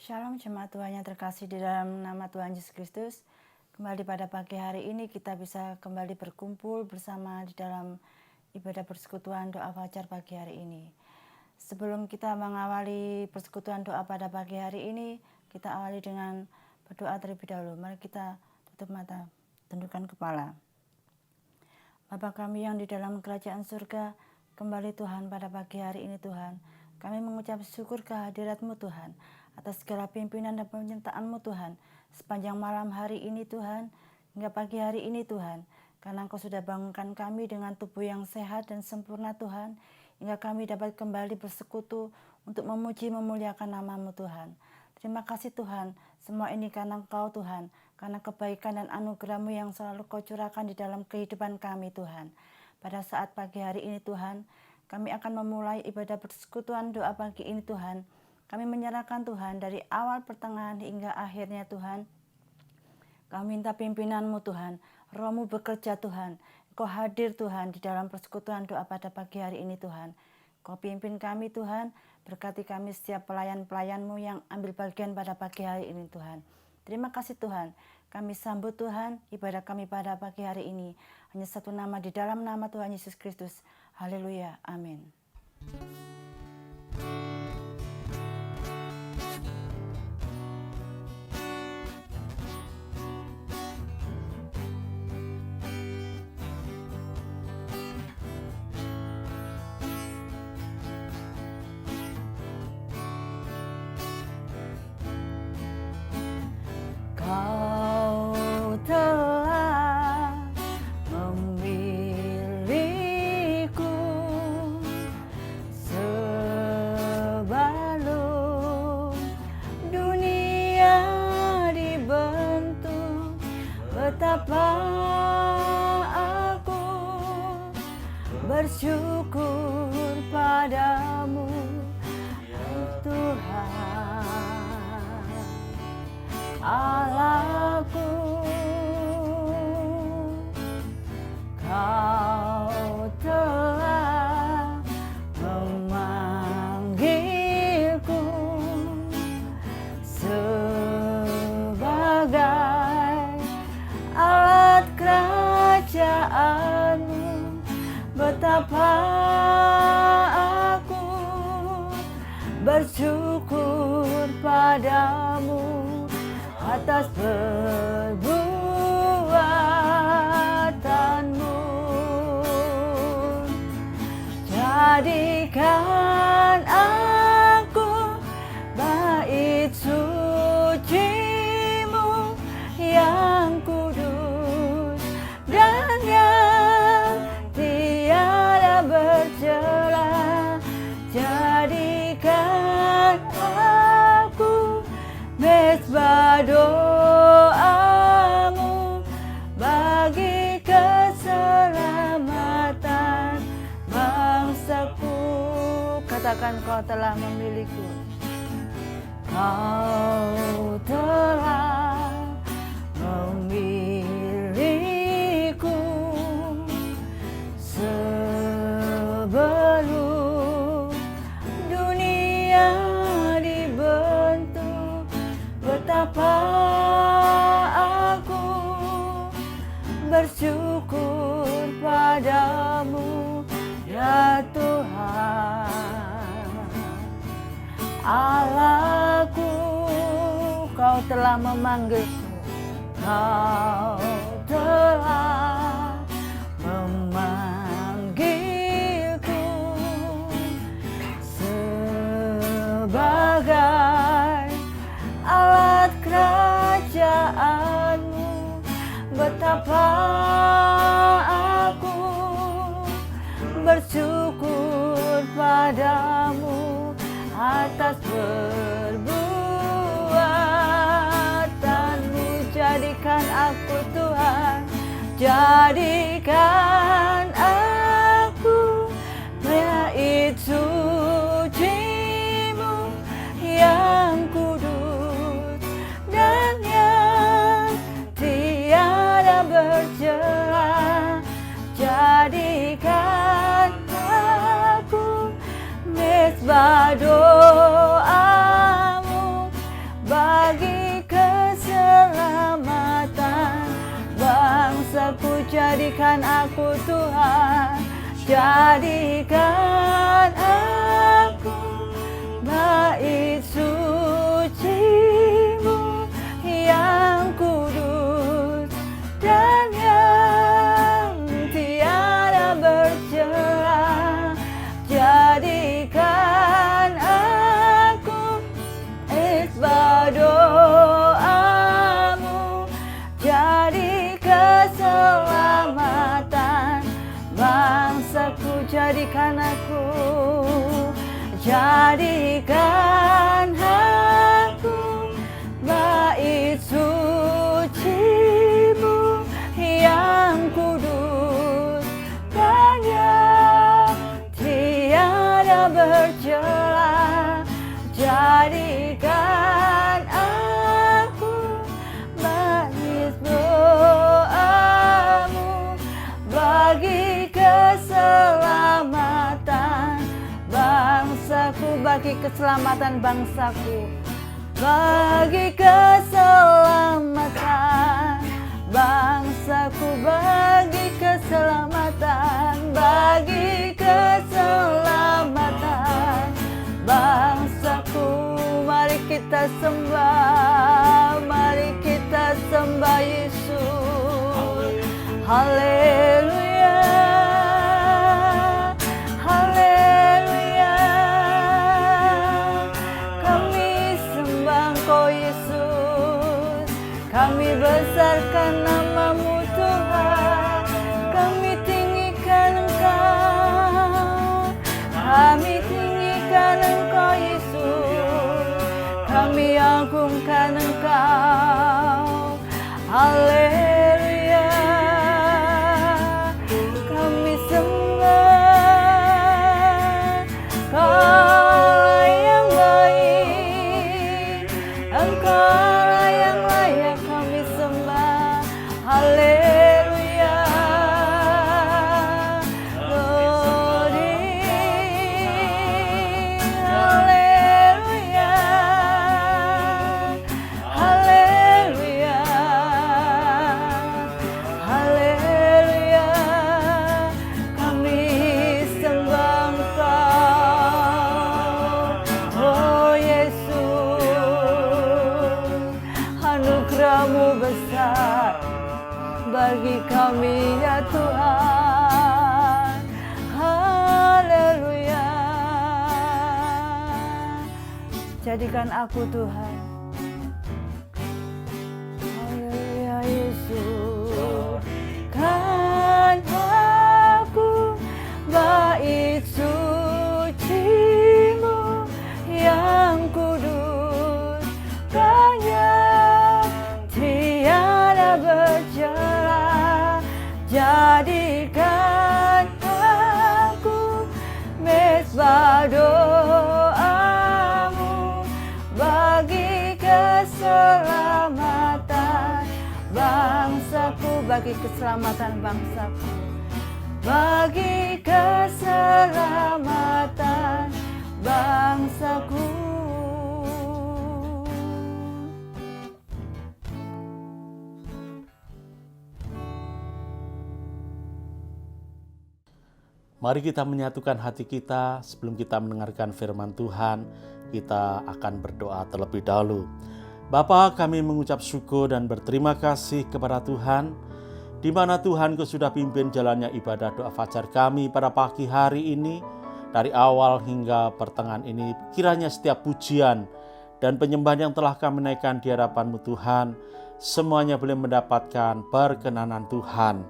Shalom jemaat Tuhan yang terkasih di dalam nama Tuhan Yesus Kristus. Kembali pada pagi hari ini kita bisa kembali berkumpul bersama di dalam ibadah persekutuan doa fajar pagi hari ini. Sebelum kita mengawali persekutuan doa pada pagi hari ini, kita awali dengan berdoa terlebih dahulu. Mari kita tutup mata, tundukkan kepala. Bapa kami yang di dalam kerajaan surga, kembali Tuhan pada pagi hari ini Tuhan. Kami mengucap syukur kehadirat-Mu Tuhan, atas segala pimpinan dan penyertaan-Mu Tuhan, sepanjang malam hari ini Tuhan, hingga pagi hari ini Tuhan. Karena Engkau sudah bangunkan kami dengan tubuh yang sehat dan sempurna Tuhan, hingga kami dapat kembali bersekutu untuk memuji memuliakan nama-Mu Tuhan. Terima kasih Tuhan, semua ini karena Engkau Tuhan, karena kebaikan dan anugerah-Mu yang selalu Kau curahkan di dalam kehidupan kami Tuhan. Pada saat pagi hari ini Tuhan, kami akan memulai ibadah persekutuan doa pagi ini Tuhan. Kami menyerahkan Tuhan dari awal pertengahan hingga akhirnya Tuhan. Kami minta pimpinan-Mu Tuhan, Roh-Mu bekerja Tuhan. Kau hadir Tuhan di dalam persekutuan doa pada pagi hari ini Tuhan. Kau pimpin kami Tuhan, berkati kami setiap pelayan-pelayan-Mu yang ambil bagian pada pagi hari ini Tuhan. Terima kasih Tuhan, kami sambut Tuhan ibadah kami pada pagi hari ini. Hanya satu nama di dalam nama Tuhan Yesus Kristus. Haleluya, amin. Kau telah memilihku sebelum dunia dibentuk. Betapa aku bersyukur padamu, Tuhan Allahku. Kau telah memanggilku sebagai alat kerajaan-Mu. Betapa aku bersyukur padamu atas perbuatanmu. Jadikan aku bait suci-Mu yang kudus dan yang tiada bercela. Jadikan aku mezbah doa-Mu bagi keselamatan bangsaku. Katakan, Kau telah memilihku. Kau telah memilihku sebelum dunia dibentuk. Betapa aku bersyukur padamu, ya Tuhan Allahku. Kau telah memanggilku, Kau telah memanggilku sebagai alat kerajaan-Mu. Betapa aku bersyukur padamu atas perbuatanmu. Jadikan aku Tuhan, jadikan aku bait suci-Mu yang kudus dan yang tiada bercela. Jadikan aku mezbah doa-Mu Jadikan aku bait suci-Mu yang kudus dan yang tiada bercela. Jadikan aku isbah doa-Mu, jadi keselamatan bangsaku. Jadikan aku, jadikan aku bait suci-Mu yang kudus dan yang tiada bercela. Jadikan aku bait doa-Mu bagi keselamatan bangsaku, bagi keselamatan bangsaku, bagi keselamatan bangsaku, bagi keselamatan, bagi keselamatan bangsaku. Mari kita sembah, mari kita sembah Yesus. Haleluya, haleluya. Kami sembah Engkau Yesus, kami besarkan nama-Mu Tuhan, kami tinggikan Engkau, kami tinggikan Engkau Yesus, kami agungkan Engkau. Haleluya, kami sembah Engkau yang baik, Engkau yang layak kami sembah. Haleluya, Lord, haleluya, haleluya, haleluya. Kami sembah Engkau, oh Yesus. Anugerah-Mu besar bagi kami ya Tuhan. Haleluya. Jadikan aku Tuhan. Haleluya Yesus. Kan aku bait suci-Mu yang kudus dan yang tiada bercela. Jadikan aku mezbah doa-Mu bagi keselamatan bangsaku, bagi keselamatan bangsaku, bagi keselamatan bangsaku. Mari kita menyatukan hati kita sebelum kita mendengarkan firman Tuhan. Kita akan berdoa terlebih dahulu. Bapa, kami mengucap syukur dan berterima kasih kepada Tuhan, di mana Tuhan Kau sudah pimpin jalannya ibadah doa fajar kami pada pagi hari ini. Dari awal hingga pertengahan ini, kiranya setiap pujian dan penyembahan yang telah kami naikkan di hadapan-Mu Tuhan, semuanya boleh mendapatkan perkenanan Tuhan.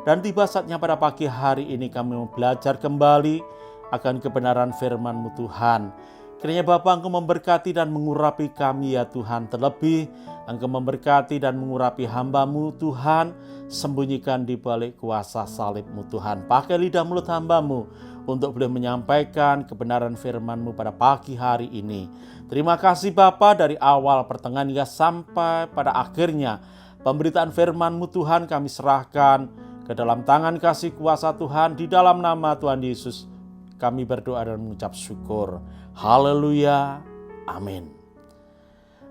Dan tiba saatnya pada pagi hari ini kami mau belajar kembali akan kebenaran firman-Mu Tuhan. Kiranya Bapa Engkau memberkati dan mengurapi kami ya Tuhan. Terlebih Engkau memberkati dan mengurapi hamba-Mu Tuhan. Sembunyikan di balik kuasa salib-Mu Tuhan. Pakai lidah mulut hamba-Mu untuk boleh menyampaikan kebenaran firman-Mu pada pagi hari ini. Terima kasih Bapa, dari awal pertengahan hingga sampai pada akhirnya pemberitaan firman-Mu Tuhan kami serahkan ke dalam tangan kasih kuasa Tuhan. Di dalam nama Tuhan Yesus kami berdoa dan mengucap syukur. Haleluya. Amin.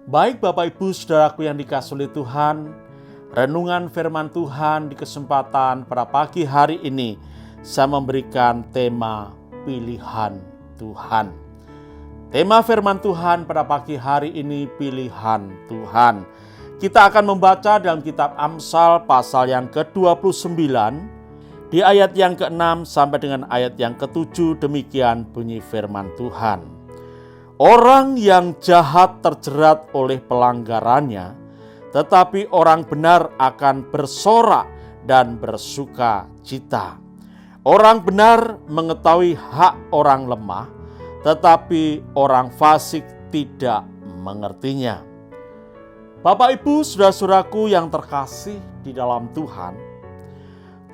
Baik Bapak Ibu Saudaraku yang dikasihi oleh Tuhan, renungan firman Tuhan di kesempatan pada pagi hari ini saya memberikan tema pilihan Tuhan. Tema firman Tuhan pada pagi hari ini pilihan Tuhan. Kita akan membaca dalam kitab Amsal pasal yang ke-29 di ayat yang ke-6 sampai dengan ayat yang ke-7. Demikian bunyi firman Tuhan. Orang yang jahat terjerat oleh pelanggarannya, tetapi orang benar akan bersorak dan bersuka cita. Orang benar mengetahui hak orang lemah, tetapi orang fasik tidak mengertinya. Bapak, Ibu, saudara-saudaraku yang terkasih di dalam Tuhan,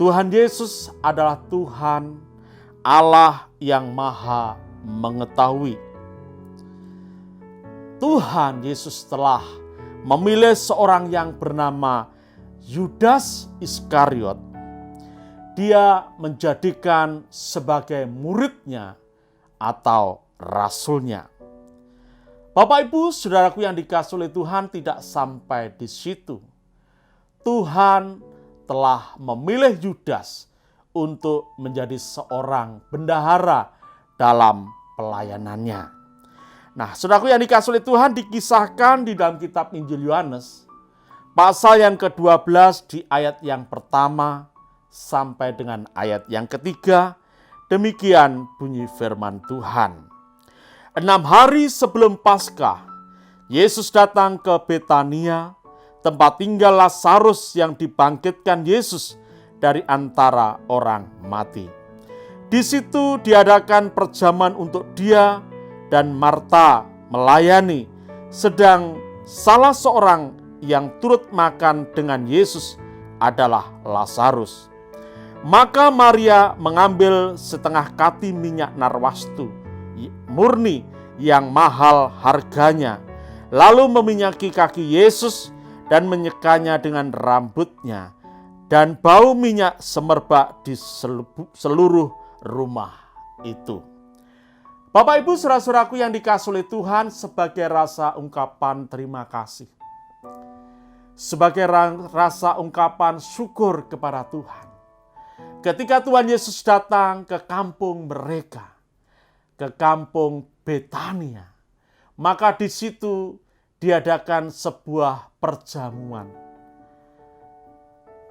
Tuhan Yesus adalah Tuhan Allah yang Maha Mengetahui. Tuhan Yesus telah memilih seorang yang bernama Yudas Iskariot. Dia menjadikan sebagai muridnya atau rasulnya. Bapak, Ibu, saudaraku yang dikasihi oleh Tuhan, tidak sampai di situ. Tuhan telah memilih Yudas untuk menjadi seorang bendahara dalam pelayanannya. Nah, saudaraku yang dikasihi oleh Tuhan, dikisahkan di dalam kitab Injil Yohanes, pasal yang ke-12 di ayat yang pertama sampai dengan ayat yang ketiga. Demikian bunyi firman Tuhan. 6 hari sebelum Paskah, Yesus datang ke Betania, tempat tinggal Lazarus yang dibangkitkan Yesus dari antara orang mati. Di situ diadakan perjamuan untuk dia dan Marta melayani, sedang salah seorang yang turut makan dengan Yesus adalah Lazarus. Maka Maria mengambil setengah kati minyak narwastu murni yang mahal harganya, lalu meminyaki kaki Yesus dan menyekanya dengan rambutnya, dan bau minyak semerbak di seluruh rumah itu. Bapak, Ibu, saudara-saudaraku yang dikasihi oleh Tuhan, sebagai rasa ungkapan terima kasih, sebagai rasa ungkapan syukur kepada Tuhan, ketika Tuhan Yesus datang ke kampung mereka, ke kampung Betania, maka di situ diadakan sebuah perjamuan.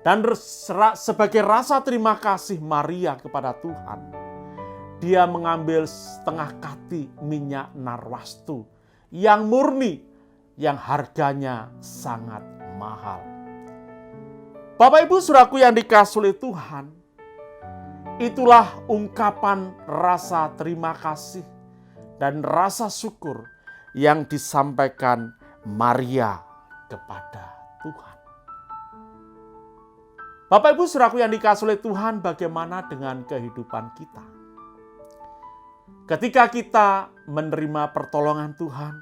Dan sebagai rasa terima kasih Maria kepada Tuhan, dia mengambil setengah kati minyak narwastu yang murni, yang harganya sangat mahal. Bapak, Ibu, saudaraku yang dikasihi oleh Tuhan, itulah ungkapan rasa terima kasih dan rasa syukur yang disampaikan Maria kepada Tuhan. Bapak, Ibu, saudaraku yang dikasihi oleh Tuhan, bagaimana dengan kehidupan kita? Ketika kita menerima pertolongan Tuhan,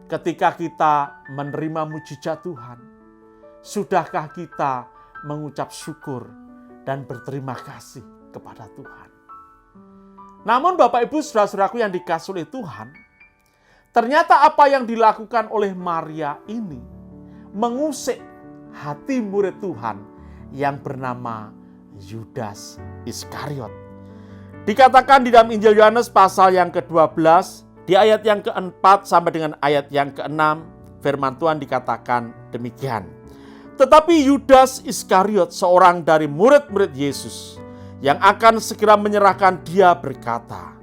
ketika kita menerima mujizat Tuhan, sudahkah kita mengucap syukur dan berterima kasih kepada Tuhan? Namun Bapak, Ibu, saudara-saudaraku yang dikasihi oleh Tuhan, ternyata apa yang dilakukan oleh Maria ini mengusik hati murid Tuhan yang bernama Yudas Iskariot. Dikatakan di dalam Injil Yohanes pasal yang ke-12 di ayat yang ke-4 sampai dengan ayat yang ke-6, firman Tuhan dikatakan demikian. Tetapi Yudas Iskariot, seorang dari murid-murid Yesus yang akan segera menyerahkan dia, berkata,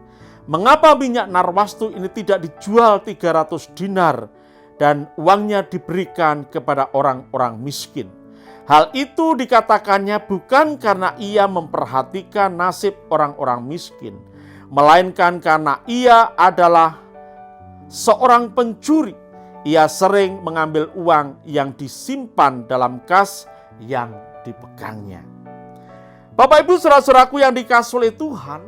"Mengapa minyak narwastu ini tidak dijual 300 dinar dan uangnya diberikan kepada orang-orang miskin?" Hal itu dikatakannya bukan karena ia memperhatikan nasib orang-orang miskin, melainkan karena ia adalah seorang pencuri. Ia sering mengambil uang yang disimpan dalam kas yang dipegangnya. Bapak, Ibu, saudara-saudaraku yang dikasihi oleh Tuhan,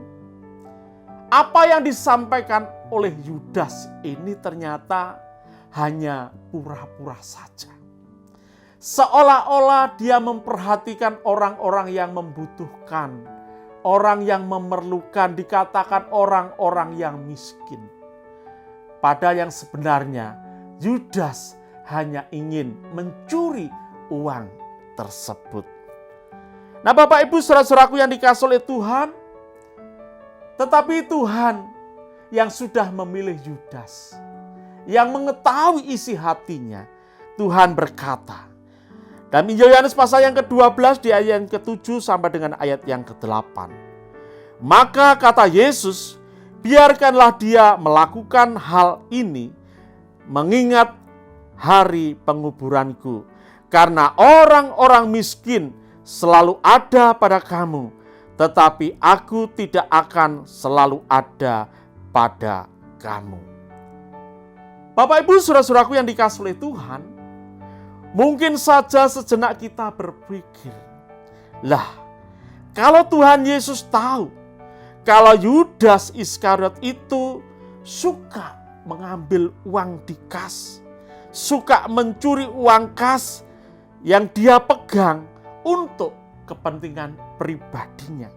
apa yang disampaikan oleh Yudas ini ternyata hanya pura-pura saja. Seolah-olah dia memperhatikan orang-orang yang membutuhkan, orang yang memerlukan, dikatakan orang-orang yang miskin. Padahal yang sebenarnya Yudas hanya ingin mencuri uang tersebut. Nah, Bapak Ibu saudara-saudaraku yang dikasihi oleh Tuhan, tetapi Tuhan yang sudah memilih Yudas, yang mengetahui isi hatinya, Tuhan berkata, dalam Injil Yohanes pasal yang ke-12 di ayat yang ke-7 sampai dengan ayat yang ke-8. Maka kata Yesus, biarkanlah dia melakukan hal ini mengingat hari penguburanku. Karena orang-orang miskin selalu ada pada kamu, tetapi aku tidak akan selalu ada pada kamu. Bapak Ibu saudara-saudaraku yang dikasihi oleh Tuhan, mungkin saja sejenak kita berpikir, lah kalau Tuhan Yesus tahu kalau Yudas Iskariot itu suka mengambil uang di kas, suka mencuri uang kas yang dia pegang untuk kepentingan pribadinya.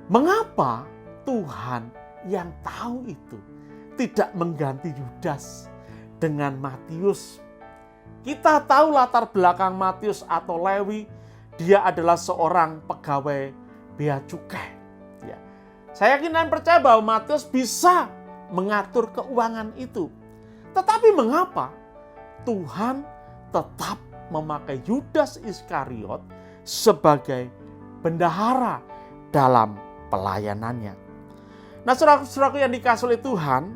Mengapa Tuhan yang tahu itu tidak mengganti Yudas dengan Matius? Kita tahu latar belakang Matius atau Lewi, dia adalah seorang pegawai bea cukai. Ya. Saya yakin dan percaya bahwa Matius bisa mengatur keuangan itu. Tetapi mengapa Tuhan tetap memakai Yudas Iskariot sebagai bendahara dalam pelayanannya? Nah, saudara-saudaraku yang dikasihi oleh Tuhan,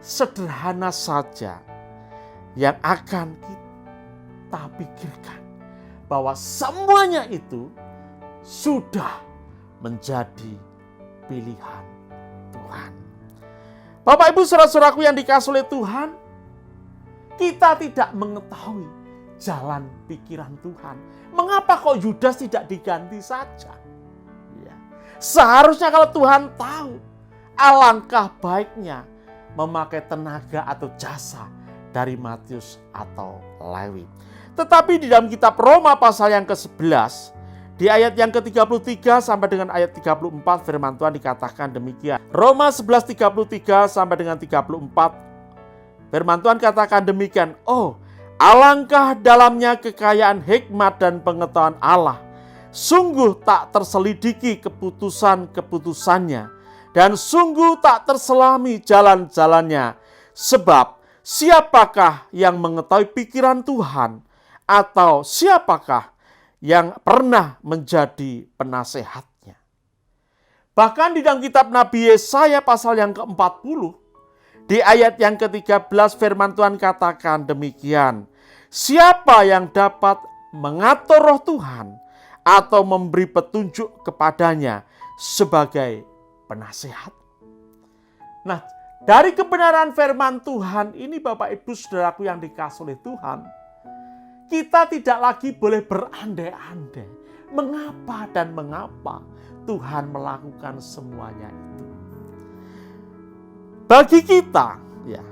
sederhana saja yang akan kita pikirkan bahwa semuanya itu sudah menjadi pilihan Tuhan. Bapak Ibu saudara-saudaraku yang dikasihi oleh Tuhan, kita tidak mengetahui jalan pikiran Tuhan. Mengapa kok Yudas tidak diganti saja? Ya. Seharusnya kalau Tuhan tahu, alangkah baiknya memakai tenaga atau jasa dari Matius atau Lewi. Tetapi di dalam kitab Roma pasal yang ke-11, di ayat yang ke-33 sampai dengan ayat 34, firman Tuhan dikatakan demikian. Roma 11:33 sampai dengan 34. Firman Tuhan katakan demikian, oh alangkah dalamnya kekayaan hikmat dan pengetahuan Allah. Sungguh tak terselidiki keputusan-keputusannya, dan sungguh tak terselami jalan-jalannya. Sebab siapakah yang mengetahui pikiran Tuhan, atau siapakah yang pernah menjadi penasehatnya? Bahkan di dalam kitab Nabi Yesaya pasal yang ke-40, di ayat yang ke-13 firman Tuhan katakan demikian. Siapa yang dapat mengatur roh Tuhan atau memberi petunjuk kepadanya sebagai penasehat? Nah, dari kebenaran firman Tuhan ini Bapak Ibu saudaraku yang dikasihi oleh Tuhan, kita tidak lagi boleh berandai-andai mengapa dan mengapa Tuhan melakukan semuanya itu. Bagi kita, ya,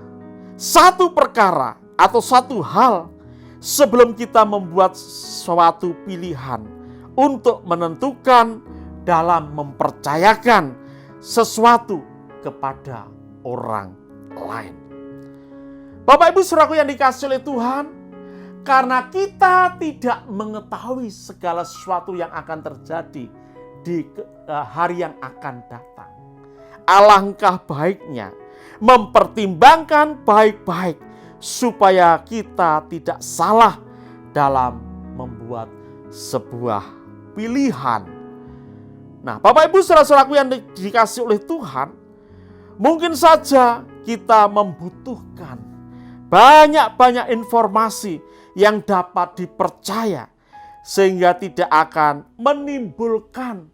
satu perkara atau satu hal sebelum kita membuat suatu pilihan untuk menentukan dalam mempercayakan sesuatu kepada orang lain. Bapak Ibu saudaraku yang dikasihi oleh Tuhan, karena kita tidak mengetahui segala sesuatu yang akan terjadi di hari yang akan datang, alangkah baiknya mempertimbangkan baik-baik supaya kita tidak salah dalam membuat sebuah pilihan. Nah, Bapak Ibu saudara-saudaraku yang dikasihi oleh Tuhan, mungkin saja kita membutuhkan banyak-banyak informasi yang dapat dipercaya sehingga tidak akan menimbulkan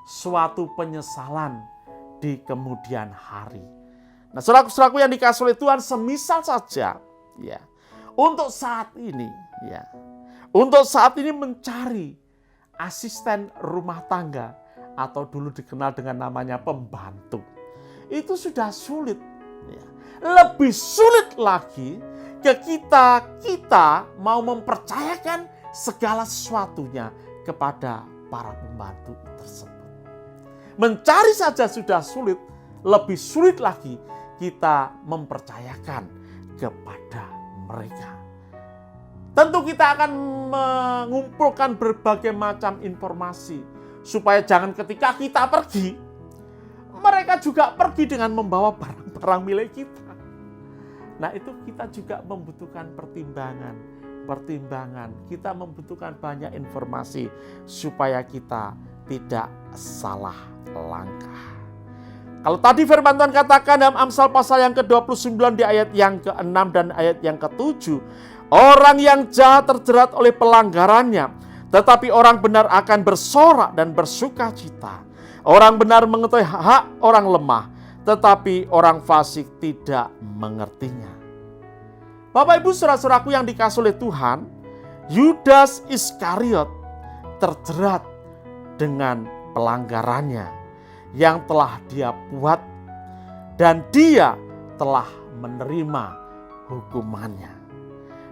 suatu penyesalan di kemudian hari. Nah, saudara-saudaraku yang dikasihi oleh Tuhan, semisal saja ya, untuk saat ini mencari asisten rumah tangga atau dulu dikenal dengan namanya pembantu, itu sudah sulit. Ya. Lebih sulit lagi kita mau mempercayakan segala sesuatunya kepada para pembantu tersebut. Mencari saja sudah sulit, lebih sulit lagi kita mempercayakan kepada mereka. Tentu kita akan mengumpulkan berbagai macam informasi supaya jangan ketika kita pergi, mereka juga pergi dengan membawa barang-barang milik kita. Nah, itu kita juga membutuhkan pertimbangan. Kita membutuhkan banyak informasi supaya kita tidak salah langkah. Kalau tadi firman Tuhan katakan dalam Amsal pasal yang ke-29 di ayat yang ke-6 dan ayat yang ke-7, orang yang jahat terjerat oleh pelanggarannya, tetapi orang benar akan bersorak dan bersuka cita. Orang benar mengetahui hak orang lemah, tetapi orang fasik tidak mengertinya. Bapak Ibu saudara-saudaraku yang dikasihi oleh Tuhan, Yudas Iskariot terjerat dengan pelanggarannya yang telah dia buat, dan dia telah menerima hukumannya.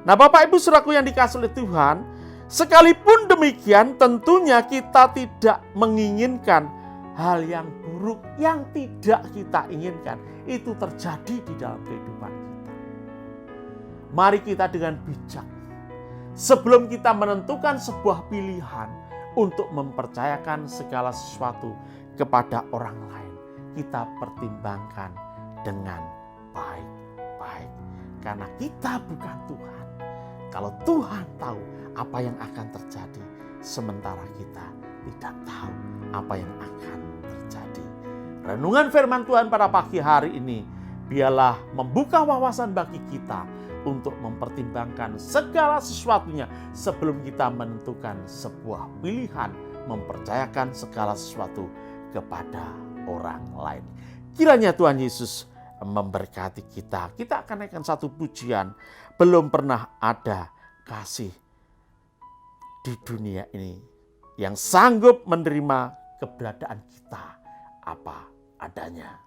Nah, Bapak Ibu saudaraku yang dikasihi oleh Tuhan, sekalipun demikian tentunya kita tidak menginginkan hal yang buruk yang tidak kita inginkan itu terjadi di dalam kehidupan kita. Mari kita dengan bijak, sebelum kita menentukan sebuah pilihan untuk mempercayakan segala sesuatu kepada orang lain, kita pertimbangkan dengan baik-baik. Karena kita bukan Tuhan. Kalau Tuhan tahu apa yang akan terjadi, sementara kita tidak tahu apa yang akan terjadi. Renungan firman Tuhan pada pagi hari ini biarlah membuka wawasan bagi kita untuk mempertimbangkan segala sesuatunya sebelum kita menentukan sebuah pilihan mempercayakan segala sesuatu kepada orang lain. Kiranya Tuhan Yesus memberkati kita. Kita akan naikkan satu pujian. Belum pernah ada kasih di dunia ini yang sanggup menerima keberadaan kita apa adanya.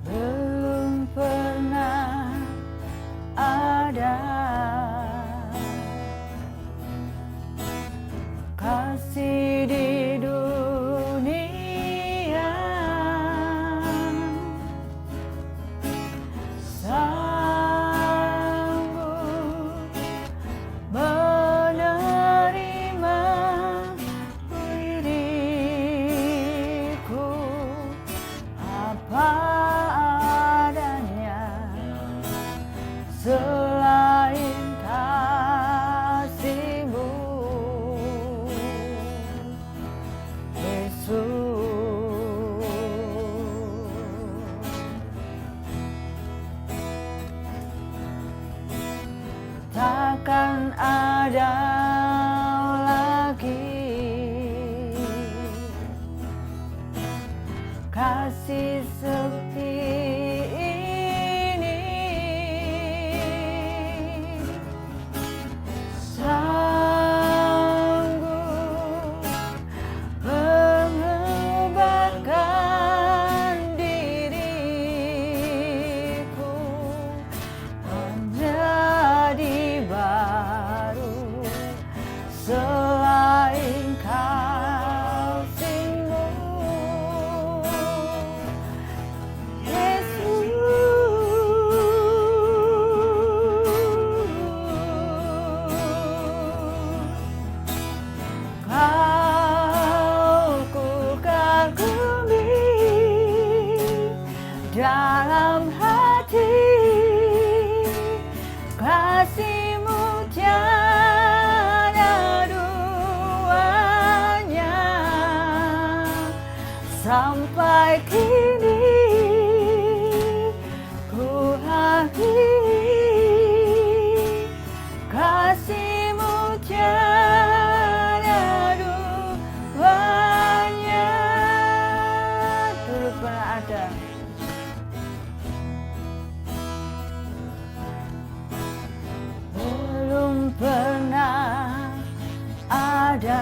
Belum pernah ada kasih di dunia sanggup menerima diriku apa adanya, selain kasih-Mu, Yesus. Takkan ada lagi kasih seperti ini, sanggup mengubahkan diriku menjadi baru, selain kasih-Mu, Yesus. Kau ku kagumi dalam hati, kasih-Mu tiada duanya, sampai kini ku akhiri kasih-Mu tiada duanya. Dulu pernah ada, belum pernah ada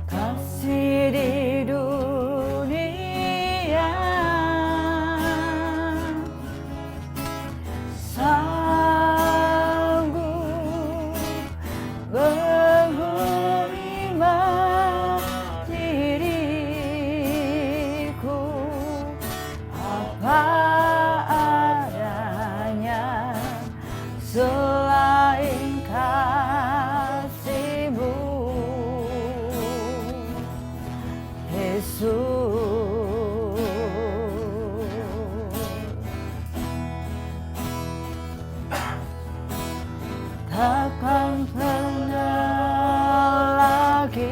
kasih di dunia Takkan pernah lagi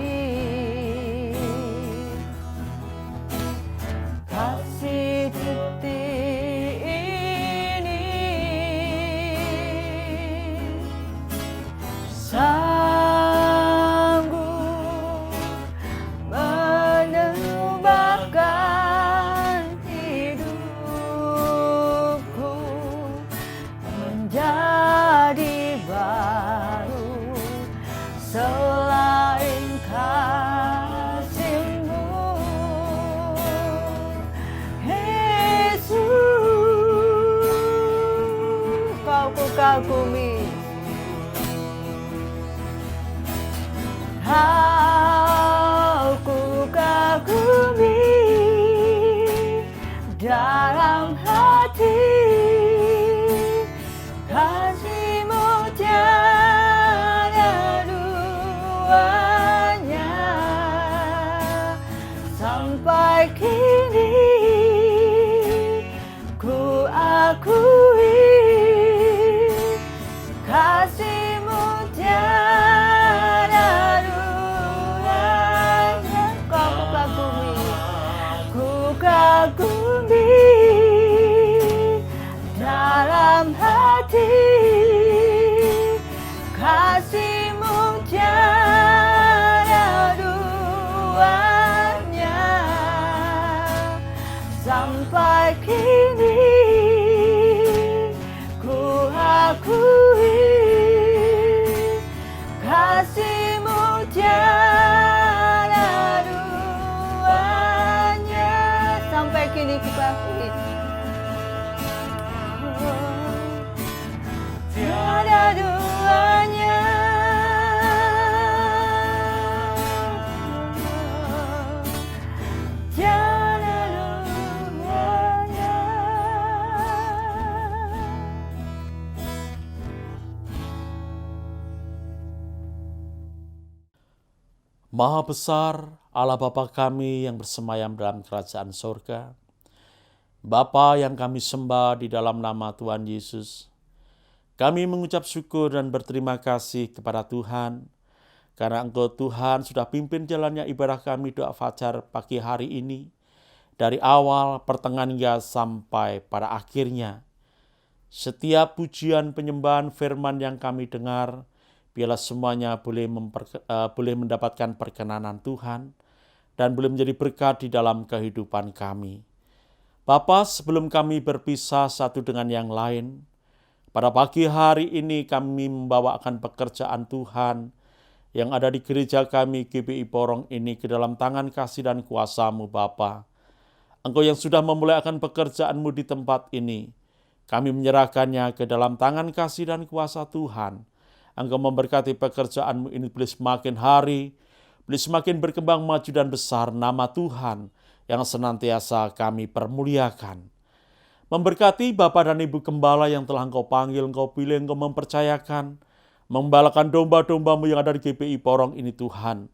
kasih detik ini sanggup menubahkan hidupku menjadi baru selain kasih-Mu, Yesus. Kau ku kagumi, kau ku kagumi dalam hati. Kasih-Mu tiada duanya, sampai kini ku akui kasih-Mu tiada duanya. Kau ku kagumi dalam hati. Kasih-Mu tiada duanya, sampai kini ku akui kasih-Mu tiada duanya, sampai kini ku akui tiada duanya. Tiada duanya. Maha besar Allah Bapa kami yang bersemayam dalam kerajaan sorga, Bapa yang kami sembah di dalam nama Tuhan Yesus, kami mengucap syukur dan berterima kasih kepada Tuhan, karena Engkau Tuhan sudah pimpin jalannya ibadah kami doa fajar pagi hari ini, dari awal, pertengahan hingga sampai pada akhirnya. Setiap pujian penyembahan firman yang kami dengar, biarlah semuanya boleh mendapatkan perkenanan Tuhan, dan boleh menjadi berkat di dalam kehidupan kami. Bapa, sebelum kami berpisah satu dengan yang lain, pada pagi hari ini kami membawakan pekerjaan Tuhan yang ada di gereja kami GBI Porong ini ke dalam tangan kasih dan kuasa-Mu Bapa. Engkau yang sudah memulai akan pekerjaan-Mu di tempat ini, kami menyerahkannya ke dalam tangan kasih dan kuasa Tuhan. Engkau memberkati pekerjaan-Mu ini boleh semakin hari, boleh semakin berkembang maju dan besar nama Tuhan yang senantiasa kami permuliakan. Memberkati Bapak dan Ibu Gembala yang telah Engkau panggil, Engkau pilih, Engkau mempercayakan, membalakan domba-domba-Mu yang ada di GBI Porong ini Tuhan.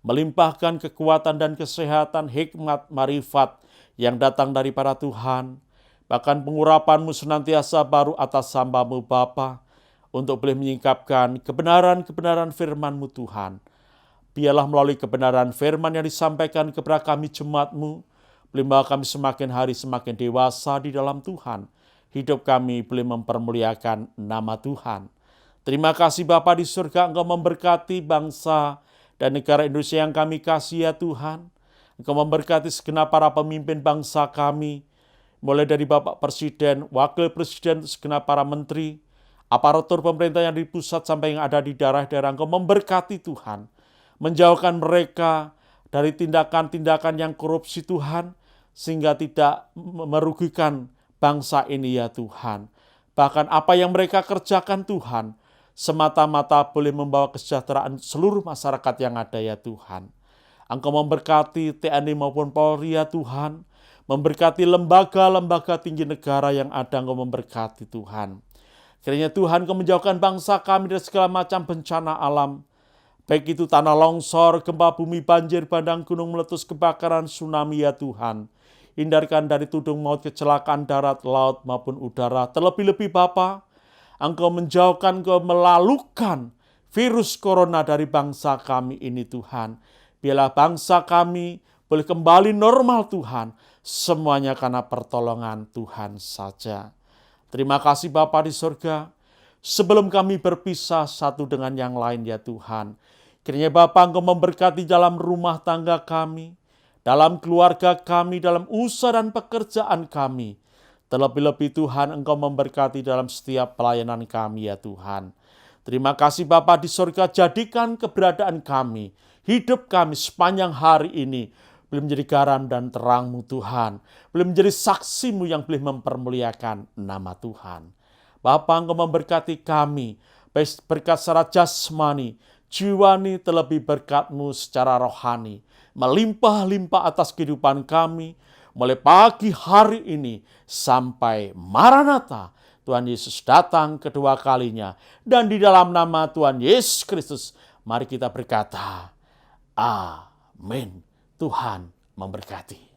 Melimpahkan kekuatan dan kesehatan, hikmat, marifat yang datang daripada Tuhan. Bahkan pengurapan-Mu senantiasa baru atas hamba-Mu Bapa, untuk boleh menyingkapkan kebenaran-kebenaran firman-Mu Tuhan. Biarlah melalui kebenaran firman yang disampaikan kepada kami jemaat-Mu, boleh kami semakin hari semakin dewasa di dalam Tuhan. Hidup kami boleh mempermuliakan nama Tuhan. Terima kasih Bapa di surga, Engkau memberkati bangsa dan negara Indonesia yang kami kasih ya Tuhan. Engkau memberkati segenap para pemimpin bangsa kami, mulai dari Bapak Presiden, Wakil Presiden, segenap para menteri, aparatur pemerintah yang di pusat sampai yang ada di daerah-daerah. Engkau memberkati Tuhan, menjauhkan mereka dari tindakan-tindakan yang korupsi Tuhan, sehingga tidak merugikan bangsa ini ya Tuhan. Bahkan apa yang mereka kerjakan Tuhan, semata-mata boleh membawa kesejahteraan seluruh masyarakat yang ada ya Tuhan. Engkau memberkati TNI maupun Polri ya Tuhan, memberkati lembaga-lembaga tinggi negara yang ada, Engkau memberkati Tuhan. Kiranya Tuhan Engkau menjauhkan bangsa kami dari segala macam bencana alam, Baik itu tanah longsor, gempa bumi, banjir, bandang, gunung meletus, kebakaran, tsunami ya Tuhan. Hindarkan dari tudung maut, kecelakaan darat, laut maupun udara. Terlebih-lebih Bapa, Engkau menjauhkan, Engkau melalukan virus corona dari bangsa kami ini Tuhan. Biarlah bangsa kami boleh kembali normal Tuhan. Semuanya karena pertolongan Tuhan saja. Terima kasih Bapa di surga. Sebelum kami berpisah satu dengan yang lain ya Tuhan, kiranya Bapa Engkau memberkati dalam rumah tangga kami, dalam keluarga kami, dalam usaha dan pekerjaan kami. Terlebih-lebih Tuhan Engkau memberkati dalam setiap pelayanan kami ya Tuhan. Terima kasih Bapa di surga, jadikan keberadaan kami, hidup kami sepanjang hari ini boleh menjadi garam dan terang-Mu Tuhan, boleh menjadi saksi-Mu yang boleh mempermuliakan nama Tuhan. Bapa Engkau memberkati kami, baik berkat secara jasmani, jiwani, terlebih berkat-Mu secara rohani, melimpah-limpah atas kehidupan kami, mulai pagi hari ini sampai Maranatha, Tuhan Yesus datang kedua kalinya. Dan di dalam nama Tuhan Yesus Kristus, mari kita berkata, Amin. Tuhan memberkati.